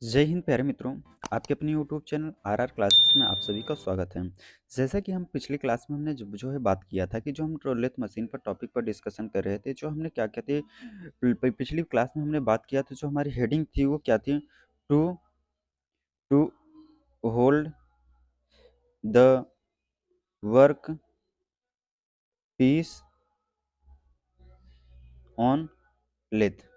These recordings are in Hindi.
जय हिंद प्यारे मित्रों। आपके अपने यूट्यूब चैनल आरआर क्लासेस में आप सभी का स्वागत है। जैसा कि हम पिछली क्लास में हमने जो है बात किया था कि जो हम रोलेट मशीन पर टॉपिक पर डिस्कशन कर रहे थे, जो हमने क्या क्या थे पिछली क्लास में हमने बात किया था, जो हमारी हेडिंग थी वो क्या थी? To to hold the work piece on lathe.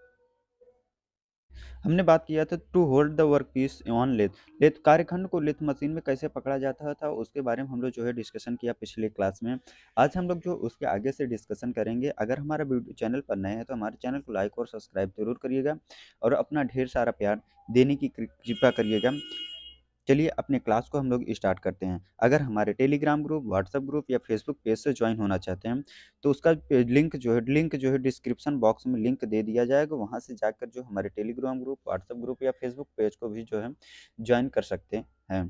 हमने बात किया था to hold the work piece on lathe. Lathe कार्यखंड को लेथ मशीन में कैसे पकड़ा जाता था उसके बारे में हम लोग जो है डिस्कशन किया पिछले क्लास में। आज हम लोग जो उसके आगे से डिस्कशन करेंगे। अगर हमारा वीडियो चैनल पर नए हैं तो हमारे चैनल को लाइक और सब्सक्राइब जरूर करिएगा और अपना ढेर सारा प्यार देने की कृपा करिएगा। चलिए अपने क्लास को हम लोग स्टार्ट करते हैं। अगर हमारे टेलीग्राम ग्रुप, व्हाट्सएप ग्रुप या फेसबुक पेज से ज्वाइन होना चाहते हैं तो उसका लिंक जो है डिस्क्रिप्शन बॉक्स में लिंक दे दिया जाएगा। वहाँ से जाकर जो हमारे टेलीग्राम ग्रुप, व्हाट्सएप ग्रुप या फेसबुक पेज को भी जो है ज्वाइन कर सकते हैं।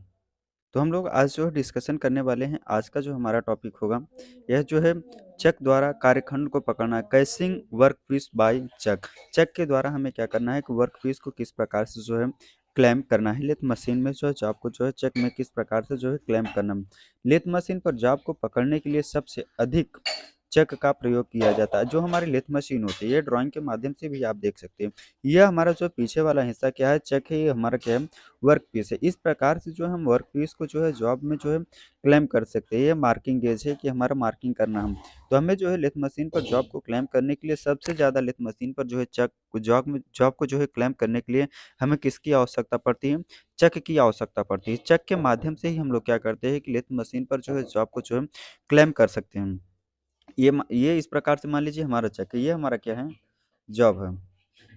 तो हम लोग आज जो है डिस्कशन करने वाले हैं। आज का जो हमारा टॉपिक होगा यह जो है चक द्वारा कार्यखंड को पकड़ना, कैसिंग वर्क पीस बाय चक। चक के द्वारा हमें क्या करना है कि वर्क पीस को किस प्रकार से जो है क्लैम्प करना है। लेथ मशीन में जो है जॉब को जो है चक में किस प्रकार से जो है क्लैम्प करना है। लेथ मशीन पर जॉब को पकड़ने के लिए सबसे अधिक चक का प्रयोग किया जाता है। जो हमारी लेथ मशीन होती है, ये ड्राइंग के माध्यम से भी आप देख सकते हैं। यह हमारा जो पीछे वाला हिस्सा क्या है, चक है, ये हमारा क्या है, वर्क पीस है। इस प्रकार से जो हम वर्क पीस को जो है जॉब में जो है क्लेम कर सकते हैं। ये मार्किंग गेज है कि हमारा मार्किंग करना हम। तो हमें जो है लेथ मशीन पर जॉब को क्लेम करने के लिए सबसे ज़्यादा लेथ मशीन पर जो है चक जॉब को जो है क्लेम करने के लिए हमें किसकी आवश्यकता पड़ती है? चक की आवश्यकता पड़ती है। चक के माध्यम से ही हम लोग क्या करते हैं कि लेथ मशीन पर जो है जॉब को जो है क्लेम कर सकते हैं। ये इस प्रकार से मान लीजिए हमारा चक है, ये हमारा क्या है, जॉब है।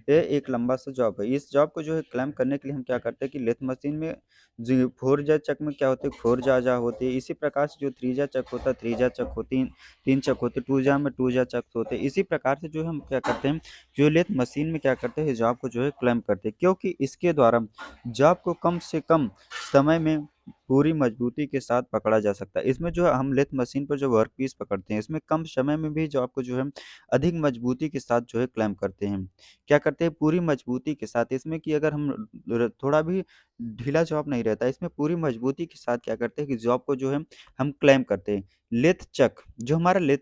ये एक लंबा सा जॉब है। इस जॉब को जो है क्लाइम करने के लिए हम क्या करते हैं कि लेथ मशीन में जी फोर जा चक में क्या होते हैं, फोर जा होती है। इसी प्रकार से जो थ्री जा चक होता है, थ्री जा चक होती है, तीन चक होते हैं, टू जा में टू जा चक होते हैं। इसी प्रकार से जो हम क्या करते हैं, जो लेथ मशीन में क्या करते हैं, जॉब को जो है क्लाइम करते हैं, क्योंकि इसके द्वारा जॉब को कम से कम समय में पूरी मजबूती के साथ पकड़ा जा सकता है। इसमें जो है हम लेथ मशीन पर जो वर्क पीस पकड़ते हैं, इसमें कम समय में भी जॉब को जो है अधिक मजबूती के साथ जो है क्लाइम करते हैं। क्या करते हैं, पूरी मजबूती के साथ। इसमें कि अगर हम थोड़ा भी ढीला जॉब नहीं रहता, इसमें पूरी मजबूती के साथ क्या करते हैं कि जॉब को जो है हम क्लेम करते हैं। लेथ चक, जो हमारा लेथ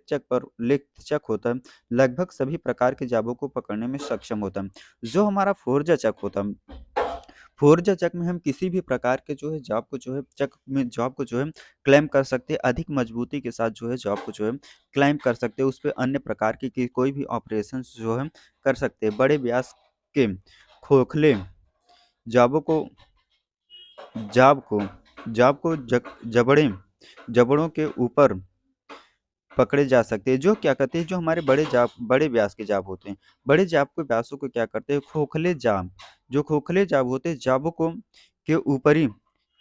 चक होता है, लगभग सभी प्रकार के जॉबों को पकड़ने में सक्षम होता है। जो हमारा फोर्जा चक होता है, फोर्जा चक में हम किसी भी प्रकार के जो है जॉब को जो है क्लेम कर सकते हैं। अधिक मजबूती के साथ जो है जॉब को जो है क्लेम कर सकते हैं। उस पे अन्य प्रकार की कोई भी ऑपरेशन जो है कर सकते हैं। बड़े व्यास के खोखले जाबों को जाब को जाब को जबड़ों के ऊपर पकड़े जा सकते हैं। जो क्या करते हैं, जो हमारे बड़े व्यास के जाब होते हैं, बड़े जाब के व्यासों को क्या करते हैं, खोखले जाब, जो खोखले जाब होते हैं, जाबों को के ऊपरी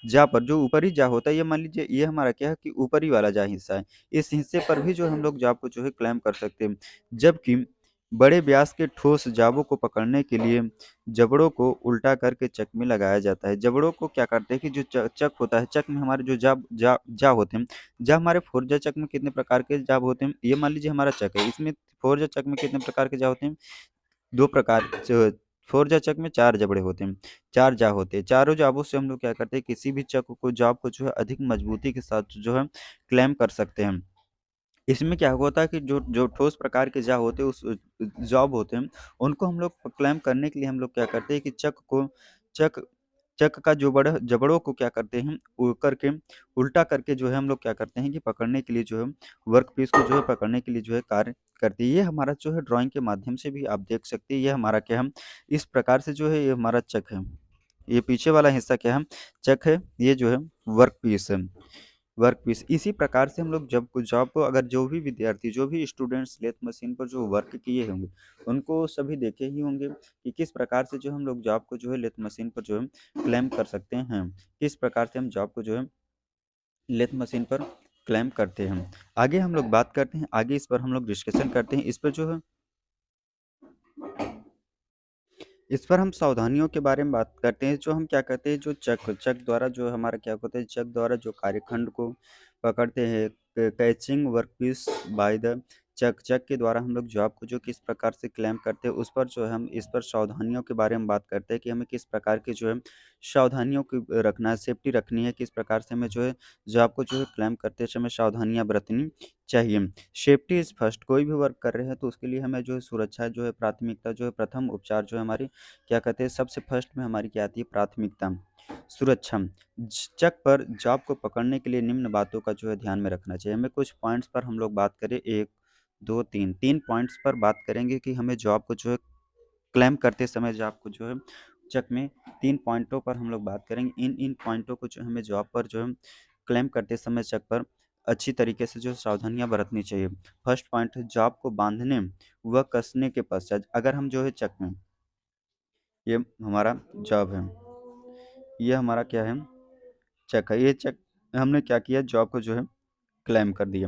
जा पर जो ऊपरी जा होता है, ये मान लीजिए ये हमारा क्या है कि ऊपरी वाला जा हिस्सा है। इस हिस्से पर भी जो हम लोग जाब को जो है क्लेम कर सकते हैं। जबकि बड़े व्यास के ठोस जाबों को पकड़ने के लिए जबड़ों को उल्टा करके चक में लगाया जाता है। जबड़ों को क्या करते हैं कि जो चक होता है, चक में हमारे जो जाब जा जा होते हैं, जा हमारे फोरजा चक में कितने प्रकार के जाब होते हैं, ये मान लीजिए हमारा चक है, इसमें फोरजा चक में कितने प्रकार के जा होते हैं, दो प्रकार से। फोरजा चक में चार जबड़े होते हैं, चार जा होते हैं। चारों जाबों से हम लोग क्या करते हैं, किसी भी चक को जाब को जो है अधिक मजबूती के साथ जो है क्लेम कर सकते हैं। इसमें क्या होता है कि जो जो ठोस प्रकार के जा होते हैं, उस जॉब होते हैं, उनको हम लोग क्लेम करने के लिए हम लोग क्या करते हैं कि चक चक का जो बड़ा जबड़ों को क्या करते हैं, उल्टा करके जो है हम लोग क्या करते हैं कि पकड़ने के लिए जो है वर्क पीस को जो है पकड़ने के लिए जो है कार्य करती है। ये हमारा जो है ड्राइंग के माध्यम से भी आप देख सकते हैं। ये हमारा क्या है, इस प्रकार से जो है ये हमारा चक है। ये पीछे वाला हिस्सा क्या है, चक है। ये जो है वर्क पीस है, वर्क पीस। इसी प्रकार से हम लोग जब जॉब को अगर जो भी विद्यार्थी, जो भी स्टूडेंट्स लेथ मशीन पर जो वर्क किए होंगे, उनको सभी देखे ही होंगे कि किस प्रकार से जो हम लोग जॉब को जो है लेथ मशीन पर जो है क्लेम कर सकते हैं। किस प्रकार से हम जॉब को जो है लेथ मशीन पर क्लेम करते हैं। आगे हम लोग बात करते हैं, आगे इस पर हम लोग डिस्कशन करते हैं। इस पर हम सावधानियों के बारे में बात करते हैं। जो हम क्या करते हैं, जो चक चक द्वारा जो हमारा क्या होता है, चक द्वारा जो कार्यखंड को पकड़ते हैं, कैचिंग वर्कपीस बाय द चक चक के द्वारा हम लोग जॉब को जो किस प्रकार से क्लेम करते हैं, उस पर जो है हम इस पर सावधानियों के बारे में बात करते हैं कि हमें किस प्रकार की जो है सावधानियों की रखना है, सेफ्टी रखनी है, किस प्रकार से हमें जो है जॉब को जो है क्लेम करते समय सावधानियाँ बरतनी चाहिए। सेफ्टी इज़ फर्स्ट, कोई भी वर्क कर रहे हैं तो उसके लिए हमें जो है सुरक्षा जो है प्राथमिकता जो है प्रथम उपचार जो है हमारी क्या कहते हैं, सबसे फर्स्ट में हमारी क्या आती है प्राथमिकता। सुरक्षा, चक पर जॉब को पकड़ने के लिए निम्न बातों का जो है ध्यान में रखना चाहिए। हमें कुछ पॉइंट्स पर हम लोग बात करें, 1, 2, 3, 3 पॉइंट्स पर बात करेंगे कि हमें जॉब को जो है क्लेम करते समय जॉब को जो है चक में 3 पॉइंटों पर हम लोग बात करेंगे। इन पॉइंटों को जो हमें जॉब पर जो है क्लेम करते समय चक पर अच्छी तरीके से जो सावधानियाँ बरतनी चाहिए। फर्स्ट पॉइंट है जॉब को बाँधने व कसने के पश्चात अगर हम जो है चक में, ये हमारा जॉब है, ये हमारा क्या है चक है, ये चक हमने क्या किया जॉब को जो है क्लेम कर दिया।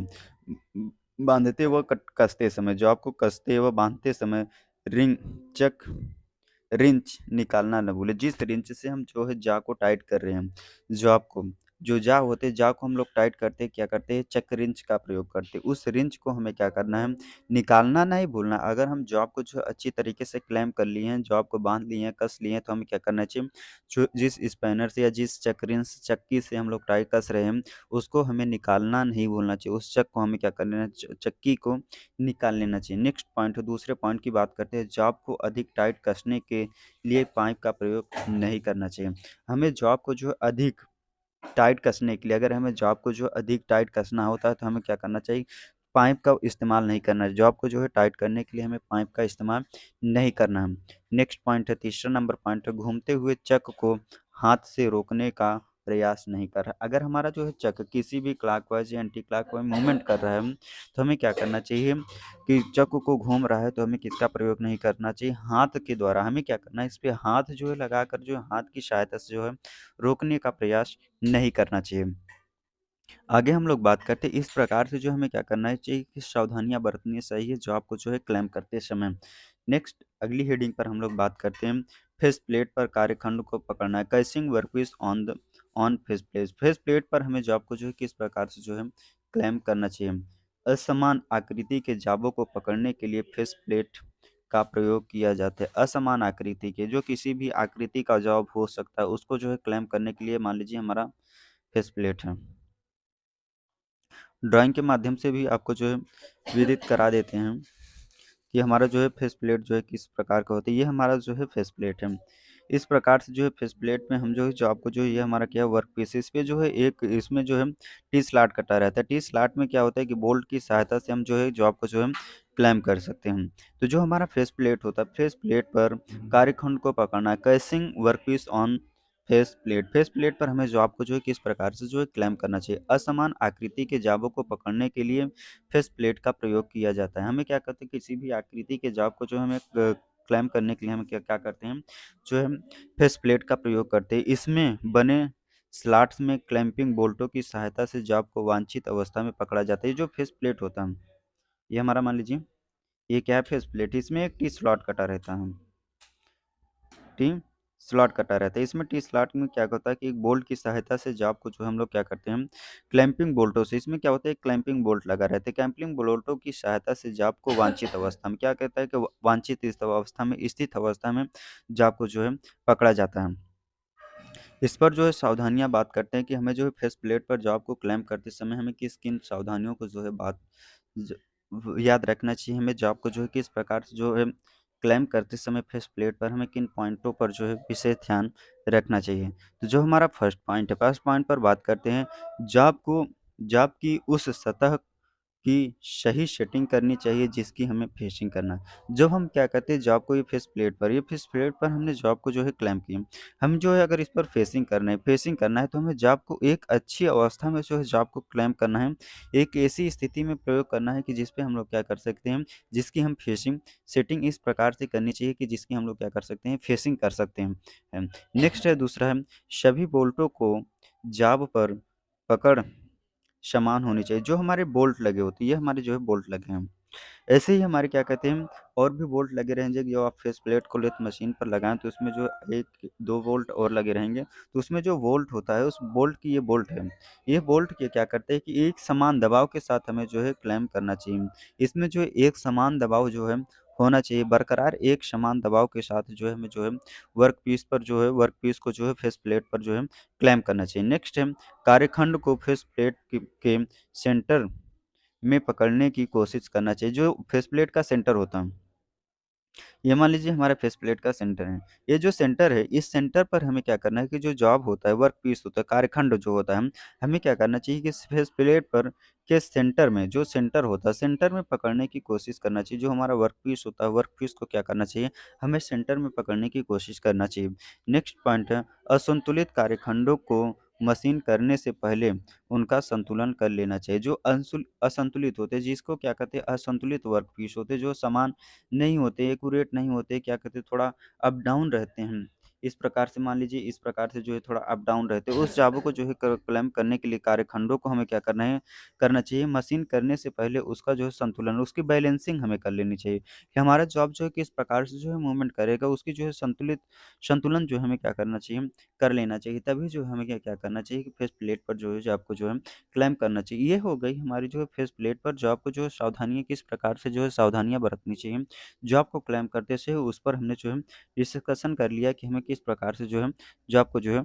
बाँधते व कट कसते समय, जॉब को कसते व बाँधते समय रिंग चक रिंच निकालना ना भूलें। जिस रिंच से हम जो है जा को टाइट कर रहे हैं, जॉब को, जो जा होते हैं, जा को हम लोग टाइट करते हैं, क्या करते हैं, चक रिंच का प्रयोग करते हैं। उस रिंच को हमें क्या करना है, निकालना नहीं भूलना। अगर हम जॉब को जो है अच्छी तरीके से क्लैम कर लिए हैं, जॉब को बाँध लिए हैं, कस लिए हैं, तो हमें क्या करना चाहिए, जो जिस स्पैनर से या जिस चक रिंच चक्की से हम लोग टाई कस रहे हैं, उसको हमें निकालना नहीं भूलना चाहिए। उस चक को हमें क्या कर लेना चक्की को निकाल लेना चाहिए। नेक्स्ट पॉइंट, दूसरे पॉइंट की बात करते हैं, जॉब को अधिक टाइट कसने के लिए पाइप का प्रयोग नहीं करना चाहिए। हमें जॉब को जो है अधिक टाइट कसने के लिए, अगर हमें जॉब को जो अधिक टाइट कसना होता है तो हमें क्या करना चाहिए, पाइप का इस्तेमाल नहीं करना है। जॉब को जो है टाइट करने के लिए हमें पाइप का इस्तेमाल नहीं करना है। नेक्स्ट पॉइंट है, तीसरा नंबर पॉइंट है, घूमते हुए चक को हाथ से रोकने का प्रयास नहीं कर रहा। अगर हमारा जो है चक किसी भी क्लॉकवाइज या एंटी क्लॉकवाइज मूवमेंट कर रहा है, तो हमें क्या करना चाहिए कि चक को घूम रहा है तो हमें किसका प्रयोग नहीं करना चाहिए, हाथ के द्वारा हमें क्या करना है, इस पे हाथ जो है लगाकर जो है हाथ की सहायता से जो है रोकने का प्रयास नहीं करना चाहिए। आगे हम लोग बात करते हैं इस प्रकार से जो हमें क्या करना चाहिए कि सावधानियाँ बरतनी चाहिए जॉब को जो है क्लेम करते समय। नेक्स्ट अगली हेडिंग पर हम लोग बात करते हैं, फेस प्लेट पर कार्यखंड को पकड़ना है, casing workpiece on face plate. Face plate पर हमें जॉब को जो है किस प्रकार से जो है क्लेम करना चाहिए। असमान आकृति के जॉबों को पकड़ने के लिए फेस प्लेट का प्रयोग किया जाता है। असमान आकृति के, जो किसी भी आकृति का जॉब हो सकता है, उसको जो है क्लेम करने के लिए मान लीजिए हमारा फेस प्लेट है। ड्राइंग के माध्यम से भी आपको जो है विदित करा देते हैं कि हमारा जो है फेस प्लेट जो है किस प्रकार का होता है। ये हमारा जो है फेस प्लेट है। इस प्रकार से जो है फेस प्लेट में हम जो है जॉब को जो है ये हमारा क्या है वर्क पीस, इस पे जो है एक इसमें जो है टी स्लॉट कटा रहता है। टी स्लॉट में क्या होता है कि बोल्ट की सहायता से हम जो है जॉब को जो है क्लैम कर सकते हैं। तो जो हमारा फेस प्लेट होता है, फेस प्लेट पर कार्यखंड को पकड़ना है, casing workpiece on face plate. Face plate पर हमें जॉब को जो है किस प्रकार से जो है क्लैम करना चाहिए। असमान आकृति के जॉबों को पकड़ने के लिए फेस प्लेट का प्रयोग किया जाता है। हमें क्या करते हैं, किसी भी आकृति के जॉब को जो हमें क्लैम करने के लिए हम क्या क्या करते हैं, जो है फेस प्लेट का प्रयोग करते हैं। इसमें बने स्लॉट्स में क्लैंपिंग बोल्टों की सहायता से जॉब को वांछित अवस्था में पकड़ा जाता है। ये जो फेस प्लेट होता है, ये हमारा मान लीजिए ये क्या है फेस प्लेट, इसमें एक टी स्लॉट कटा रहता है, टी स्लॉट कटा रहता है। इसमें टी स्लॉट में क्या होता है कि एक बोल्ट की सहायता से जॉब को जो हम लोग क्या करते हैं, क्लैंपिंग बोल्टों से, इसमें क्या होता है क्लैंपिंग बोल्ट लगा रहता है। क्लैंपिंग बोल्टों की सहायता से जॉब को वांछित अवस्था में क्या कहता है कि वांछित इस अवस्था में, स्थित अवस्था में जॉब को जो है पकड़ा जाता है। इस पर जो है सावधानियां बात करते हैं कि हमें जो है फेस प्लेट पर जॉब को क्लैम करते समय हमें किस किन सावधानियों को जो है ज- याद रखना चाहिए। हमें जॉब को जो है किस प्रकार से जो है क्लैम करते समय फेस प्लेट पर हमें किन पॉइंटों पर जो है विशेष ध्यान रखना चाहिए। तो जो हमारा फर्स्ट पॉइंट है, फर्स्ट पॉइंट पर बात करते हैं, जॉब की उस सतह की सही सेटिंग करनी चाहिए जिसकी हमें फेसिंग करना है। जब हम क्या करते हैं जॉब को, ये फेस प्लेट पर हमने जॉब को जो है क्लैंप किया, हम जो है अगर इस पर फेसिंग करना है तो हमें जॉब को एक अच्छी अवस्था में जो है जॉब को क्लैंप करना है। एक ऐसी स्थिति में प्रयोग करना है कि जिस पे हम लोग क्या कर सकते हैं, जिसकी हम फेसिंग सेटिंग इस प्रकार से करनी चाहिए कि जिसकी हम लोग क्या कर सकते हैं, फेसिंग कर सकते हैं। नेक्स्ट है दूसरा है, सभी बोल्टों को जॉब पर पकड़ समान होनी चाहिए। जो हमारे बोल्ट लगे होते हैं, ये हमारे जो है बोल्ट लगे हैं, ऐसे ही हमारे क्या कहते हैं और भी बोल्ट लगे रहेंगे, जो आप फेस प्लेट को लेथ मशीन पर लगाएँ तो उसमें जो 1-2 बोल्ट और लगे रहेंगे, तो उसमें जो वोल्ट होता है उस बोल्ट की ये बोल्ट है। ये बोल्ट के क्या करते हैं कि एक समान दबाव के साथ हमें जो है क्लैंप करना चाहिए। इसमें जो है एक समान दबाव जो है होना चाहिए, बरकरार एक समान दबाव के साथ जो है हमें जो है वर्कपीस को जो है फेस प्लेट पर जो है क्लैंप करना चाहिए। नेक्स्ट है कार्यखंड को फेस प्लेट के सेंटर में पकड़ने की कोशिश करना चाहिए, जो फेस प्लेट का सेंटर होता है। ये मान लीजिए हमारा फेस प्लेट का सेंटर है। ये जो सेंटर है, इस सेंटर पर हमें क्या करना है कि जो जॉब होता है, वर्क पीस होता है, कार्यखंड जो होता है, हमें क्या करना चाहिए कि इस फेस प्लेट पर के सेंटर में जो सेंटर होता है, सेंटर में पकड़ने की कोशिश करना चाहिए। जो हमारा वर्क पीस होता है, वर्क पीस को क्या करना चाहिए, हमें सेंटर में पकड़ने की कोशिश करना चाहिए। नेक्स्ट पॉइंट है असंतुलित कार्यखंडों को मशीन करने से पहले उनका संतुलन कर लेना चाहिए। जो असंतुलित होते हैं, जिसको क्या कहते हैं असंतुलित वर्क पीस होते हैं, जो समान नहीं होते, एक्यूरेट नहीं होते, क्या कहते हैं थोड़ा अप डाउन रहते हैं। इस प्रकार से मान लीजिए इस प्रकार से जो है थोड़ा अप डाउन रहते हैं, उस जॉब को जो है क क्लैम्प करने के लिए कार्यखंडों को हमें क्या करना चाहिए, मशीन करने से पहले उसका जो है संतुलन, उसकी बैलेंसिंग हमें कर लेनी चाहिए, कि हमारा जॉब जो है किस प्रकार से जो है मूवमेंट करेगा, उसकी जो है संतुलन जो है हमें क्या करना चाहिए, कर लेना चाहिए। तभी जो है हमें क्या क्या करना चाहिए कि फेस प्लेट पर जो है जॉब को जो है क्लैम्प करना चाहिए। ये हो गई हमारी जो है फेस प्लेट पर जॉब को जो है सावधानियाँ किस प्रकार से जो है सावधानियाँ बरतनी चाहिए। जॉब को क्लेम करते से उस पर हमने जो है डिस्कशन कर लिया कि हमें किस प्रकार से जो है जॉब को जो है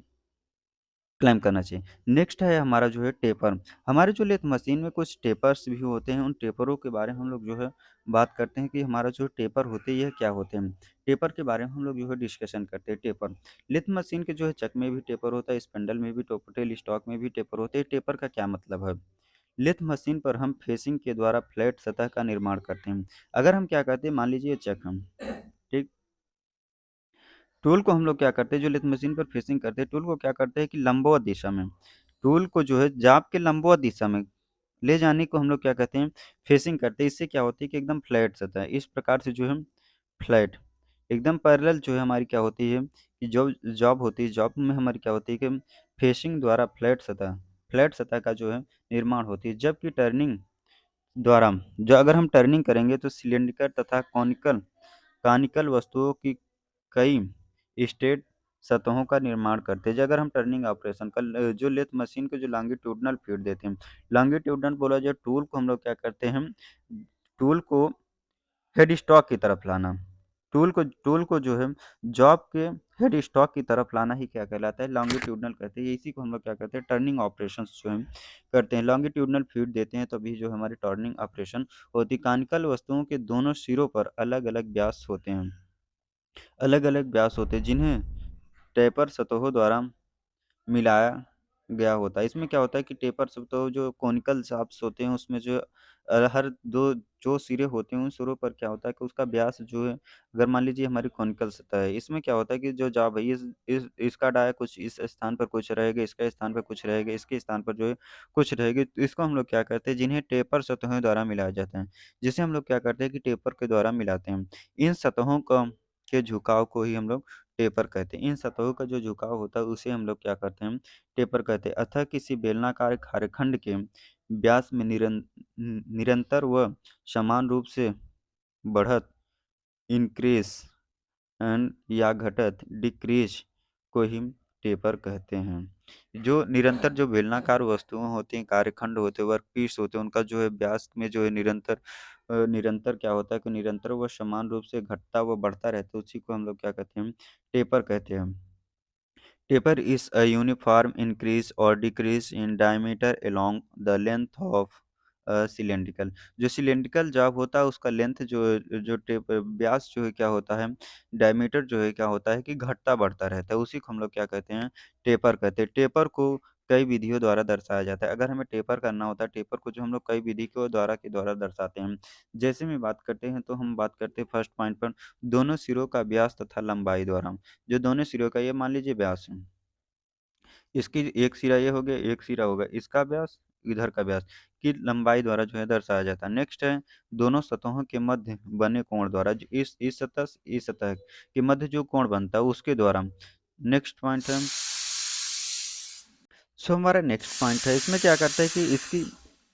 क्लेम करना चाहिए। नेक्स्ट है हमारा जो है टेपर। हमारे जो लेथ मशीन में कुछ टेपर्स भी होते हैं, उन टेपरों के बारे में हम लोग जो है बात करते हैं कि हमारा जो टेपर होते हैं, यह क्या होते हैं? टेपर के बारे में हम लोग जो है डिस्कशन करते हैं टेपर। लेथ मशीन के जो है चक में भी टेपर होता है, स्पिंडल में भी, टेल स्टॉक में भी टेपर होते हैं। टेपर का क्या मतलब है? लेथ मशीन पर हम फेसिंग के द्वारा फ्लैट सतह का निर्माण करते हैं। अगर हम क्या कहते हैं मान लीजिए ये चक हम, ठीक? टूल को हम लोग क्या करते हैं जो लेथ मशीन पर फेसिंग करते हैं, टूल को क्या करते हैं कि लंबवत दिशा में, टूल को जो है जाप के लंबवत दिशा में ले जाने को हम लोग क्या कहते हैं फेसिंग करते हैं। इससे क्या होती है कि एकदम फ्लैट सतह है। इस प्रकार से जो है फ्लैट एकदम पैरेलल जो है हमारी क्या होती है कि जो जॉब होती है, जॉब में हमारी क्या होती है कि फेसिंग द्वारा फ्लैट सतह का जो है निर्माण होती है। जबकि टर्निंग द्वारा जो अगर हम टर्निंग करेंगे तो सिलेंडर तथा कॉनिकल कॉनिकल वस्तुओं की कई स्ट्रेट सतहों का निर्माण करते हैं। जो अगर हम टर्निंग ऑपरेशन का जो लेथ मशीन को जो लॉन्गिट्यूडनल फीड देते हैं, लॉन्गिट्यूडनल बोला जाए टूल को हम लोग क्या करते हैं, टूल को हेड स्टॉक की तरफ लाना, टूल को जो है जॉब के हेड स्टॉक की तरफ लाना ही क्या कहलाता है, लॉन्गिट्यूडनल कहते हैं। इसी को हम लोग क्या कहते हैं टर्निंग ऑपरेशंस जो है करते हैं। लॉन्गिट्यूडनल फीड देते हैं तभी जो हमारी टर्निंग ऑपरेशन होती है। कॉनिकल वस्तुओं के दोनों सिरों पर अलग अलग व्यास होते हैं, जिन्हें टेपर सतहों द्वारा मिलाया गया होता है। इसमें क्या होता है कि टेपर सतह जो कोनिकल शाफ्ट्स होते हैं उसमें जो हर दो जो सिरे होते हैं उन सिरों पर क्या होता है कि उसका व्यास जो है, अगर मान लीजिए हमारी कोनिकल सतह है, इसमें क्या होता है कि जो जॉब है इस इसका डाया कुछ इस स्थान पर कुछ रहेगा, इसका स्थान पर कुछ रहेगा, इसके स्थान पर जो है कुछ रहेगी। तो इसको हम लोग क्या करते हैं जिन्हें टेपर सतहों द्वारा मिलाया जाता है, जिसे हम लोग क्या करते हैं कि टेपर के द्वारा मिलाते हैं। इन सतहों का के झुकाव को ही हम लोग टेपर कहते हैं। इन सतहों का जो झुकाव होता है उसे हम लोग क्या करते हैं टेपर कहते हैं। अतः किसी बेलनाकार कार्यखंड के व्यास में निरंतर व समान रूप से बढ़त इंक्रीज एंड या घटत डिक्रीज को ही टेपर कहते हैं। जो निरंतर जो बेलनाकार वस्तुएं होती हैं, कार्यखंड होते हैं, वर्कपीस होते हैं, उनका जो है व्यास में जो है निरंतर क्या होता है कि निरंतर व समान रूप से घटता व बढ़ता रहता है, उसी को हम लोग क्या कहते हैं टेपर कहते हैं। Taper is a uniform increase or decrease in diameter along the length of cylindrical. जो सिलेंड्रिकल जॉब होता है उसका लेंथ जो जो टेप व्यास जो है क्या होता है, डायमीटर जो है क्या होता है कि घटता बढ़ता रहता है, उसी को हम लोग क्या कहते हैं टेपर कहते हैं। टेपर को कई विधियों द्वारा दर्शाया जाता है। अगर हमें टेपर करना होता है, टेपर को जो हम लोग कई विधि के द्वारा दर्शाते हैं। जैसे में बात करते हैं तो हम बात करते हैं फर्स्ट पॉइंट पर दोनों सिरों का व्यास तथा लंबाई द्वारा। जो दोनों सिरों का ये मान लीजिए व्यास है, इसकी एक सिरा ये हो गया, एक सिरा होगा इसका व्यास, इधर का व्यास की लंबाई द्वारा जो है दर्शाया जाता है। नेक्स्ट है दोनों सतहों के मध्य बने कोण द्वारा, जो इस सतह से इस सतह के मध्य जो कोण बनता है उसके द्वारा। नेक्स्ट पॉइंट है, हमारा नेक्स्ट पॉइंट है, इसमें क्या करता है कि इसकी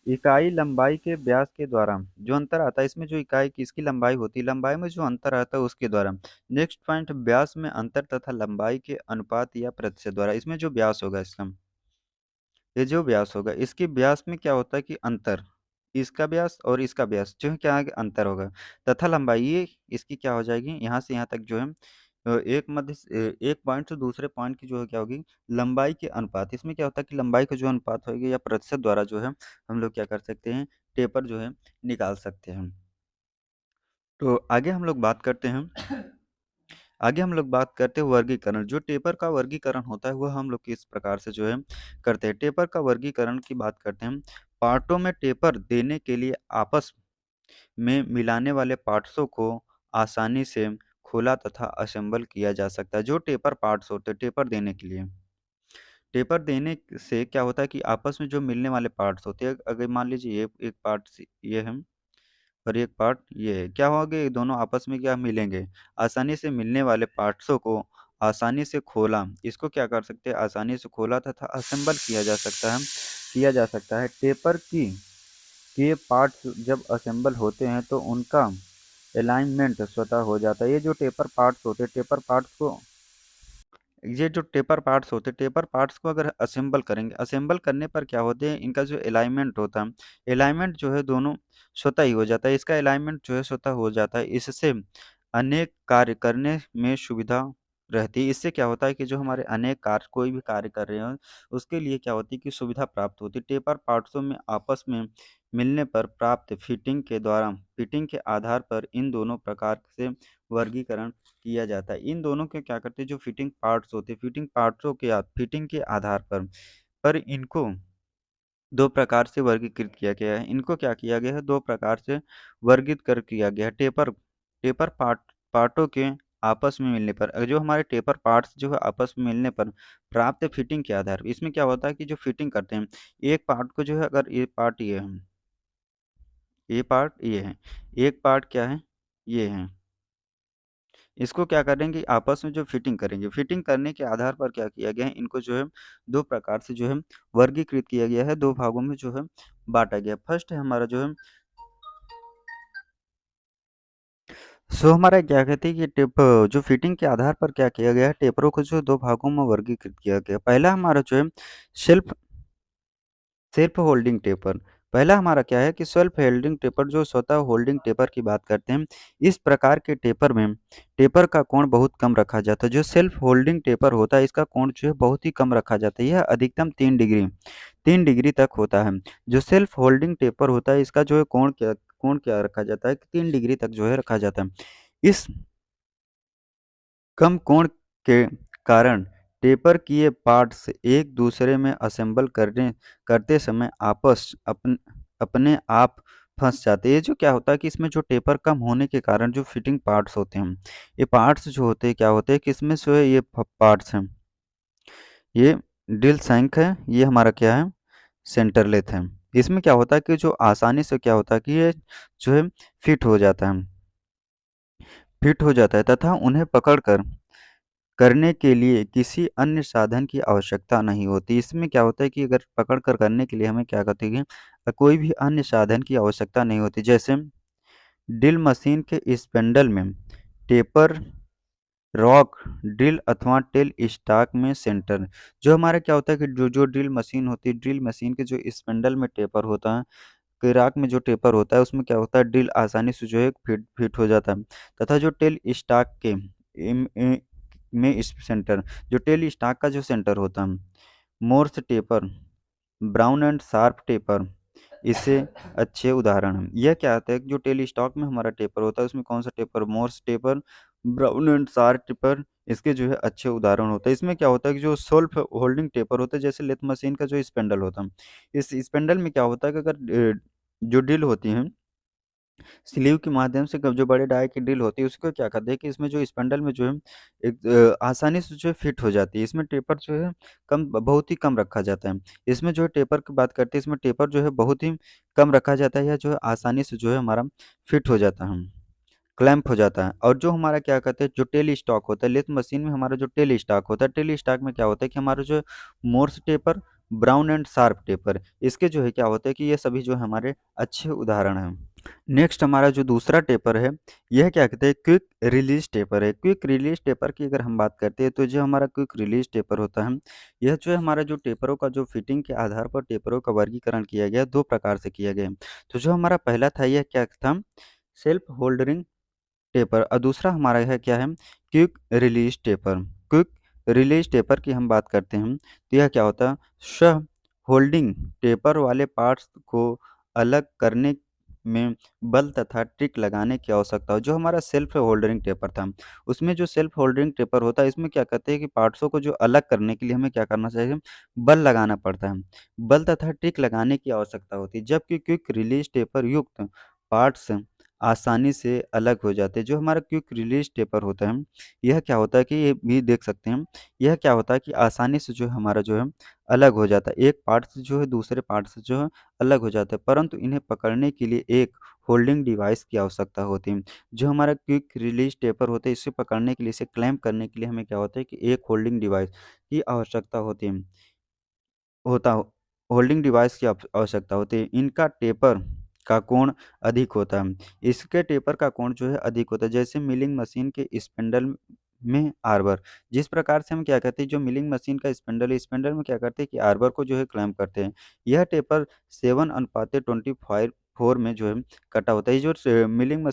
इकाई लंबाई के व्यास के द्वारा जो अंतर आता है, इसमें जो इकाई किसकी लंबाई होती है, लंबाई में जो अंतर आता है उसके द्वारा। नेक्स्ट पॉइंट, व्यास में अंतर तथा लंबाई के अनुपात या प्रतिशत द्वारा। इसमें जो व्यास होगा इसका, ये जो व्यास होगा इसके व्यास में क्या होता है कि अंतर, इसका व्यास और इसका व्यास जो है क्या है कि अंतर होगा, तथा लंबाई ये इसकी क्या हो जाएगी, यहाँ से यहाँ तक जो है एक पॉइंट से दूसरे पॉइंट की जो है क्या होगी, लंबाई के अनुपात। इसमें क्या होता है कि लंबाई का जो अनुपात होगी या प्रतिशत द्वारा जो है हम लोग क्या कर सकते हैं, टेपर जो है निकाल सकते हैं। तो आगे हम लोग बात करते हैं, आगे हम लोग बात करते हैं वर्गीकरण। जो टेपर का वर्गीकरण होता है वह हम लोग किस प्रकार से जो है करते हैं। टेपर का वर्गीकरण की बात करते हैं। पार्टों में टेपर देने के लिए आपस में मिलाने वाले पार्ट्सों को आसानी से खोला तथा असेंबल किया जा सकता है। जो टेपर पार्ट्स होते हैं टेपर देने के लिए, टेपर देने से क्या होता है कि आपस में जो मिलने वाले पार्ट्स होते हैं, अगर मान लीजिए ये एक पार्ट ये है और एक पार्ट ये है, क्या होगा, ये दोनों आपस में क्या मिलेंगे, आसानी से मिलने वाले पार्ट्सों को आसानी से खोला, इसको क्या कर सकते हैं, आसानी से खोला तथा असेंबल किया जा सकता है। टेपर की के पार्ट्स जब असेंबल होते हैं तो उनका अलाइनमेंट स्वतः हो जाता है। ये जो टेपर पार्ट्स होते हैं, टेपर पार्ट्स को अगर असेंबल करेंगे, असेंबल करने पर क्या होते हैं, इनका जो अलाइनमेंट होता है, अलाइनमेंट जो है दोनों स्वतः ही हो जाता है, इसका अलाइनमेंट जो है स्वतः हो जाता है। इससे अनेक कार्य करने में सुविधा रहती है। इससे क्या होता है कि जो हमारे अनेक कार्य, कोई भी कार्य कर रहे हो उसके लिए क्या होती है कि सुविधा प्राप्त होती है। टेपर पार्ट्सों में आपस में मिलने पर प्राप्त फिटिंग के आधार पर इन दोनों प्रकार से वर्गीकरण किया जाता है। इन दोनों के क्या करते हैं, जो फिटिंग पार्ट्स होते हैं, फिटिंग के आधार पर इनको 2 प्रकार से वर्गीकृत किया गया है। इनको क्या किया गया है, 2 प्रकार से वर्गीत कर किया गया है। टेपर पार्टों के आपस में मिलने पर, जो हमारे टेपर पार्ट्स जो है आपस में मिलने पर प्राप्त फिटिंग के आधार पर, इसमें क्या होता है कि जो फिटिंग करते हैं, एक पार्ट को जो है, अगर ये पार्ट ये है, एक पार्ट क्या है, ये है। इसको क्या करेंगे, आपस में जो फिटिंग करेंगे, फिटिंग करने के आधार पर क्या किया गया है, इनको जो है 2 प्रकार से जो है वर्गीकृत किया गया है, 2 भागों में जो है बाँटा गया है। फर्स्ट है हमारा जो है, हमारा क्या कहते हैं कि जो फिटिंग के आधार पर क्या किया गया है, टेपरों को जो 2 भागों में वर्गीकृत किया गया है। पहला हमारा जो है सेल्फ सेल्फ होल्डिंग टेपर। पहला हमारा क्या है कि सेल्फ होल्डिंग टेपर, जो स्वतः होल्डिंग टेपर की बात करते हैं। इस प्रकार के टेपर में टेपर का कोण बहुत कम रखा जाता है। जो सेल्फ होल्डिंग टेपर होता है इसका कोण जो है बहुत ही कम रखा जाता है। यह अधिकतम 3 डिग्री तक होता है। जो सेल्फ होल्डिंग टेपर होता है इसका जो है कोण क्या रखा जाता है कि 3 डिग्री तक जो है रखा जाता है। इस कम कोण के कारण टेपर किए पार्ट्स एक दूसरे में असेंबल करते समय अपने आप फंस जाते हैं। ये जो क्या होता है कि इसमें जो टेपर कम होने के कारण जो फिटिंग पार्ट्स होते हैं, ये पार्ट्स जो होते हैं क्या होते हैं कि इसमें जो है ये पार्ट्स हैं, ये ड्रिल शैंक है, ये हमारा क्या है, सेंटर लेथ है। इसमें क्या होता है कि जो आसानी से क्या होता है कि ये जो है फिट हो जाता है तथा उन्हें पकड़कर करने के लिए किसी अन्य साधन की आवश्यकता नहीं होती। इसमें क्या होता है कि अगर पकड़ कर करने के लिए हमें क्या कहते हैं, कोई भी अन्य साधन की आवश्यकता नहीं होती। जैसे ड्रिल मशीन के स्पेंडल में टेपर रॉक ड्रिल अथवा टेल स्टॉक में सेंटर, जो हमारा क्या होता है कि जो जो ड्रिल मशीन होती है, ड्रिल मशीन के जो स्पेंडल में टेपर होता है, कैराक में जो टेपर होता है उसमें क्या होता है, ड्रिल आसानी से जो है फिट फिट हो जाता है। तथा जो टेल स्टॉक के इम- इ- में इस सेंटर, जो टेल स्टॉक का जो सेंटर होता है, Morse taper, Brown and Sharpe taper, इससे अच्छे उदाहरण हैं। यह क्या होता है कि जो टेल स्टॉक में हमारा टेपर होता है उसमें कौन सा taper, Morse taper, Brown and Sharpe taper, इसके जो है अच्छे उदाहरण होते हैं। इसमें क्या होता है कि जो सेल्फ होल्डिंग टेपर होता है, जैसे लेथ मशीन का जो स्पेंडल होता है, इस स्पेंडल में क्या होता है कि अगर जो ड्रिल होती है स्लीव के माध्यम से, जो बड़े डाई की ड्रिल होती है उसको क्या करते हैं कि इसमें जो स्पैंडल में जो है एक आसानी से जो है फिट हो जाती है। इसमें टेपर जो है बहुत ही कम रखा जाता है। इसमें जो है टेपर की बात करते हैं, इसमें टेपर जो है बहुत ही कम रखा जाता है, या जो है आसानी से जो है हमारा फिट हो जाता है, क्लैंप हो जाता है। और जो हमारा क्या कहते हैं, जो टेल स्टॉक होता है, लेथ मशीन में हमारा जो टेल स्टॉक होता है, टेल स्टॉक में क्या होता है कि हमारा जो Morse taper, Brown and Sharpe taper. इसके जो है क्या होता है कि ये सभी जो है हमारे अच्छे उदाहरण हैं। नेक्स्ट हमारा जो दूसरा टेपर है, यह क्या कहते हैं, क्विक रिलीज टेपर है। क्विक रिलीज टेपर की अगर हम बात करते हैं तो जो हमारा क्विक रिलीज टेपर होता है, यह जो है हमारा जो टेपरों का जो फिटिंग के आधार पर टेपरों का वर्गीकरण किया गया है, दो प्रकार से किया गया है। तो जो हमारा पहला था यह क्या था, सेल्फ होल्डरिंग टेपर, और दूसरा हमारा है क्या है, quick release taper. Quick release taper की हम बात करते हैं तो यह क्या होता है, स्व होल्डिंग टेपर वाले पार्ट्स को अलग करने में बल तथा ट्रिक लगाने की आवश्यकता हो। जो हमारा सेल्फ होल्डरिंग टेपर था, उसमें जो सेल्फ होल्डरिंग टेपर होता है, इसमें क्या कहते हैं कि पार्ट्सों को जो अलग करने के लिए हमें क्या करना चाहिए, बल लगाना पड़ता है, बल तथा ट्रिक लगाने की आवश्यकता होती है। जबकि क्विक रिलीज टेपर युक्त पार्ट्स आसानी से अलग हो जाते हैं। जो हमारा क्विक रिलीज टेपर होता है, यह क्या होता है कि ये भी देख सकते हैं, यह क्या होता है कि आसानी से जो है हमारा जो है अलग हो जाता है। एक पार्ट से जो है दूसरे पार्ट से जो है अलग हो जाता है, परंतु इन्हें पकड़ने के लिए एक होल्डिंग डिवाइस की आवश्यकता होती है। जो हमारा क्विक रिलीज टेपर होता है, इसे पकड़ने के लिए, इसे क्लैंप करने के लिए हमें क्या होता है कि एक होल्डिंग डिवाइस की आवश्यकता होती है। होता हो होल्डिंग डिवाइस की आवश्यकता होती है। इनका टेपर का कोण अधिक होता है। इसके टेपर का कोण जो है अधिक होता है। जैसे मिलिंग मशीन के स्पिंडल में आर्बर, जिस प्रकार से हम क्या कहते हैं, जो मिलिंग मशीन का स्पिंडल है, स्पिंडल में क्या करते हैं कि आर्बर को जो है क्लैंप करते हैं। यह टेपर 7:24 में जो है कटा होता है। ये जो मिलिंग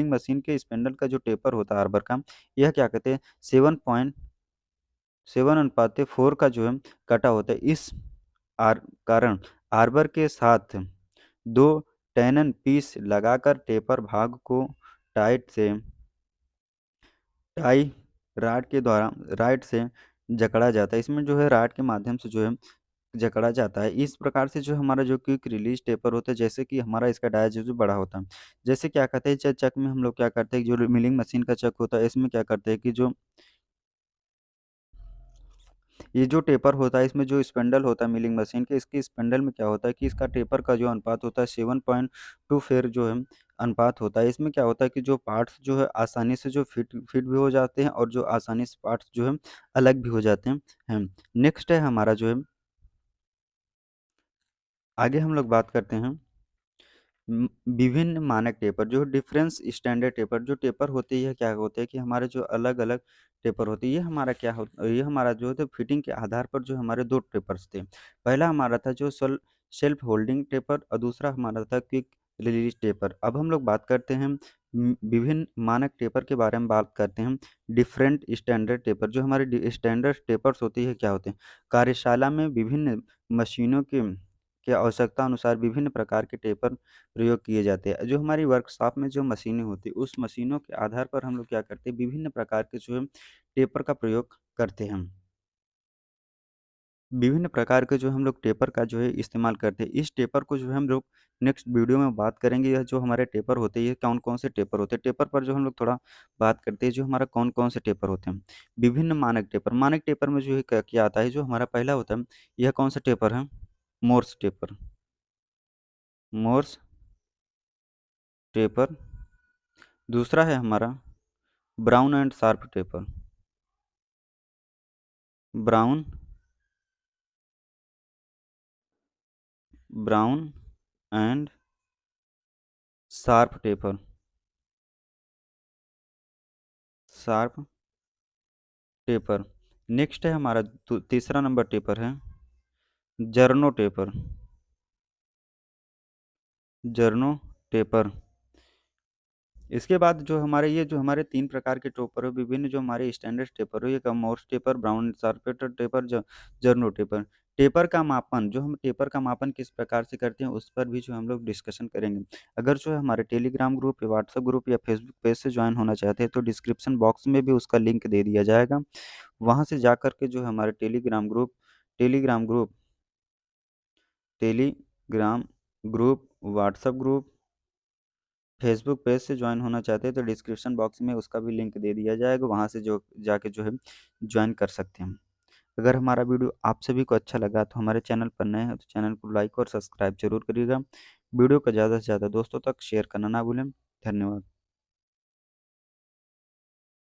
मशीन के स्पिंडल का जो टेपर होता है आर्बर का, यह क्या कहते हैं, 7:4 का जो है कटा होता है। इस आर कारण आर्बर के साथ 2 टेनन पीस लगाकर टेपर भाग को टाइट से टाई रॉड के द्वारा राइट से जकड़ा जाता है। इसमें जो है रॉड के माध्यम से जो है जकड़ा जाता है। इस प्रकार से जो हमारा जो क्विक रिलीज टेपर होता है, जैसे कि हमारा इसका डाया जो बड़ा होता है। जैसे क्या कहते हैं, चक में हम लोग क्या करते हैं, जो मिलिंग मशीन का चक होता है, इसमें क्या करते हैं कि जो ये जो टेपर होता है, इसमें जो स्पेंडल होता है मिलिंग मशीन के, इसके स्पेंडल में क्या होता है कि इसका टेपर का जो अनुपात होता है 7.2 फिर जो है अनुपात होता है। इसमें क्या होता है कि जो पार्ट्स जो है आसानी से जो फिट फिट भी हो जाते हैं, और जो आसानी से पार्ट्स जो है अलग भी हो जाते हैं। नेक्स्ट है हमारा जो है, आगे हम लोग बात करते हैं विभिन्न मानक टेपर, जो डिफरेंस स्टैंडर्ड टेपर। जो टेपर होती है क्या होते हैं कि हमारे जो अलग अलग टेपर होती है, ये हमारा क्या होता ये हमारा जो है फिटिंग के आधार पर जो हमारे दो टेपर्स थे। पहला हमारा था जो सेल्फ होल्डिंग टेपर, और दूसरा हमारा था क्विक रिलीज टेपर। अब हम लोग बात करते हैं विभिन्न मानक टेपर के बारे में बात करते हैं। डिफरेंट स्टैंडर्ड टेपर, जो हमारे स्टैंडर्ड टेपर्स होती है क्या होते हैं, कार्यशाला में विभिन्न मशीनों के आवश्यकता अनुसार विभिन्न प्रकार के टेपर प्रयोग किए जाते हैं। जो हमारी वर्कशॉप में जो मशीनें होती हैं, उस मशीनों के आधार पर हम लोग क्या करते हैं, विभिन्न प्रकार के जो है टेपर का प्रयोग करते हैं। विभिन्न प्रकार के जो हम लोग टेपर का जो है इस्तेमाल करते हैं। इस टेपर को जो है हम लोग नेक्स्ट वीडियो में बात करेंगे। यह जो हमारे टेपर होते हैं, ये कौन-कौन से टेपर होते हैं। टेपर पर जो हम लोग थोड़ा बात करते हैं, जो हमारा कौन-कौन से टेपर होते हैं। विभिन्न मानक टेपर, मानक टेपर में जो है क्या क्या आता है, जो हमारा पहला होता है, यह कौन सा टेपर है, मोर्स टेपर। Morse taper. दूसरा है हमारा brown and Sharpe taper. Brown brown and Sharpe taper. Sharp taper. Next है हमारा तीसरा नंबर टेपर है जर्नो टेपर। Jarno taper. इसके बाद जो हमारे ये जो हमारे 3 प्रकार के टोपर है, विभिन्न जो हमारे स्टैंडर्ड टेपर है, ये Morse taper, Brown Sharpe taper, Jarno taper. Taper का मापन, जो हम टेपर का मापन किस प्रकार से करते हैं, उस पर भी जो हम लोग डिस्कशन करेंगे। अगर जो है हमारे टेलीग्राम ग्रुप या व्हाट्सएप ग्रुप या फेसबुक पेज से ज्वाइन होना चाहते हैं, तो डिस्क्रिप्शन बॉक्स में भी उसका लिंक दे दिया जाएगा। वहाँ से जाकर के जो है हमारे Telegram group Telegram group, WhatsApp group, Facebook page से ज्वाइन होना चाहते हैं, तो डिस्क्रिप्शन बॉक्स में उसका भी लिंक दे दिया जाएगा, वहाँ से जो जाके जो है ज्वाइन कर सकते हैं। अगर हमारा वीडियो आप सभी को अच्छा लगा तो हमारे चैनल पर नए हैं तो चैनल को लाइक और सब्सक्राइब जरूर करिएगा। वीडियो को ज़्यादा से ज़्यादा दोस्तों तक शेयर करना ना भूलें। धन्यवाद।